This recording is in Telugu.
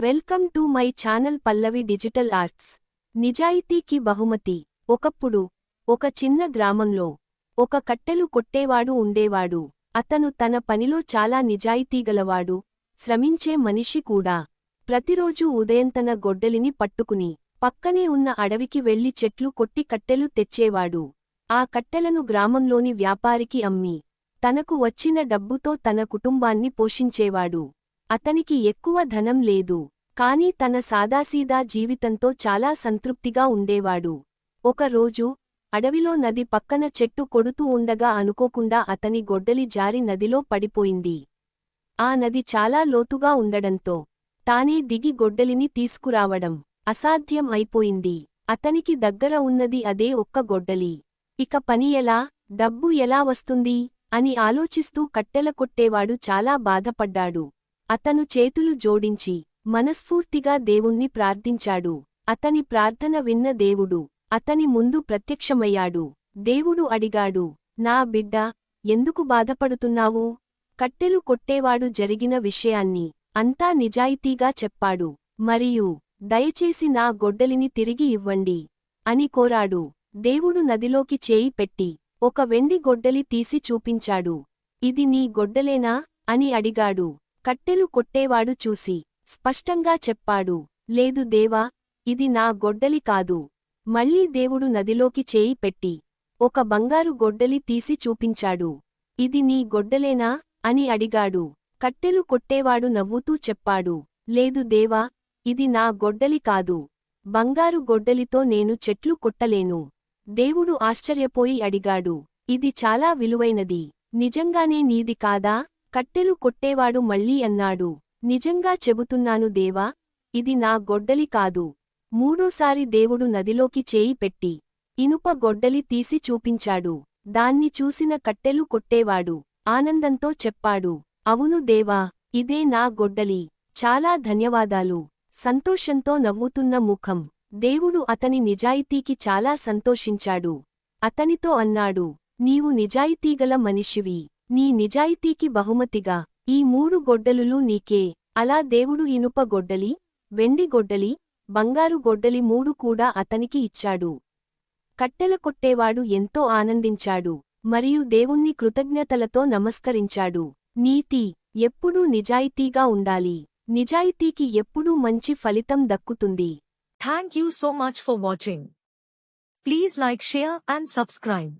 Welcome to my channel Pallavi digital arts. నిజాయితీకి బహుమతి. ఒకప్పుడు ఒక చిన్న గ్రామంలో ఒక కట్టెలు కొట్టేవాడు ఉండేవాడు. అతను తన పనిలో చాలా నిజాయితీగలవాడు, శ్రమించే మనిషి కూడా. ప్రతిరోజూ ఉదయం తన గొడ్డలిని పట్టుకుని పక్కనే ఉన్న అడవికి వెళ్లి చెట్లు కొట్టి కట్టెలు తెచ్చేవాడు. ఆ కట్టెలను గ్రామంలోని వ్యాపారికి అమ్మి తనకు వచ్చిన డబ్బుతో తన కుటుంబాన్ని పోషించేవాడు. అతనికి ఎక్కువ ధనం లేదు, కాని తన సాదాసీదా జీవితంతో చాలా సంతృప్తిగా ఉండేవాడు. ఒకరోజు అడవిలో నది పక్కన చెట్టు కొడుతూ ఉండగా అనుకోకుండా అతని గొడ్డలి జారి నదిలో పడిపోయింది. ఆ నది చాలా లోతుగా ఉండడంతో తానే దిగి గొడ్డలిని తీసుకురావడం అసాధ్యం అయిపోయింది. అతనికి దగ్గర ఉన్నది అదే ఒక్క గొడ్డలి. ఇక పని ఎలా, డబ్బు ఎలా వస్తుంది అని ఆలోచిస్తూ కట్టెల కొట్టేవాడు చాలా బాధపడ్డాడు. అతను చేతులు జోడించి మనస్ఫూర్తిగా దేవుణ్ణి ప్రార్థించాడు. అతని ప్రార్థన విన్న దేవుడు అతని ముందు ప్రత్యక్షమయ్యాడు. దేవుడు అడిగాడు, నా బిడ్డా, ఎందుకు బాధపడుతున్నావు? కట్టెలు కొట్టేవాడు జరిగిన విషయాన్ని అంతా నిజాయితీగా చెప్పాడు. మరియు దయచేసి నా గొడ్డలిని తిరిగి ఇవ్వండి అని కోరాడు. దేవుడు నదిలోకి చేయి పెట్టి ఒక వెండి గొడ్డలి తీసి చూపించాడు. ఇది నీ గొడ్డలేనా అని అడిగాడు. కట్టెలు కొట్టేవాడు చూసి స్పష్టంగా చెప్పాడు, లేదు దేవా, ఇది నా గొడ్డలి కాదు. మళ్ళీ దేవుడు నదిలోకి చేయి పెట్టి ఒక బంగారు గొడ్డలి తీసి చూపించాడు. ఇది నీ గొడ్డలేనా అని అడిగాడు. కట్టెలు కొట్టేవాడు నవ్వుతూ చెప్పాడు, లేదు దేవా, ఇది నా గొడ్డలి కాదు. బంగారు గొడ్డలితో నేను చెట్లు కొట్టలేను. దేవుడు ఆశ్చర్యపోయి అడిగాడు, ఇది చాలా విలువైనది, నిజంగానే నీది కాదా? కట్టెలు కొట్టేవాడు మళ్ళీ అన్నాడు, నిజంగా చెబుతున్నాను దేవా, ఇది నా గొడ్డలి కాదు. మూడోసారి దేవుడు నదిలోకి చేయి పెట్టి ఇనుప గొడ్డలి తీసి చూపించాడు. దాన్ని చూసిన కట్టెలు కొట్టేవాడు ఆనందంతో చెప్పాడు, అవును దేవా, ఇదే నా గొడ్డలి, చాలా ధన్యవాదాలు. సంతోషంతో నవ్వుతున్న ముఖం. దేవుడు అతని నిజాయితీకి చాలా సంతోషించాడు. అతనితో అన్నాడు, నీవు నిజాయితీగల మనిషివి. నీ నిజాయితీకి బహుమతిగా ఈ 3 గొడ్డలులు నీకే. అలా దేవుడు ఇనుప గొడ్డలి, వెండి గొడ్డలి, బంగారు గొడ్డలి 3 కూడా అతనికి ఇచ్చాడు. కట్టెల కొట్టేవాడు ఎంతో ఆనందించాడు మరియు దేవుణ్ణి కృతజ్ఞతలతో నమస్కరించాడు. నీతి. ఎప్పుడూ నిజాయితీగా ఉండాలి. నిజాయితీకి ఎప్పుడూ మంచి ఫలితం దక్కుతుంది. Thank you so much for watching. Please like, share and subscribe.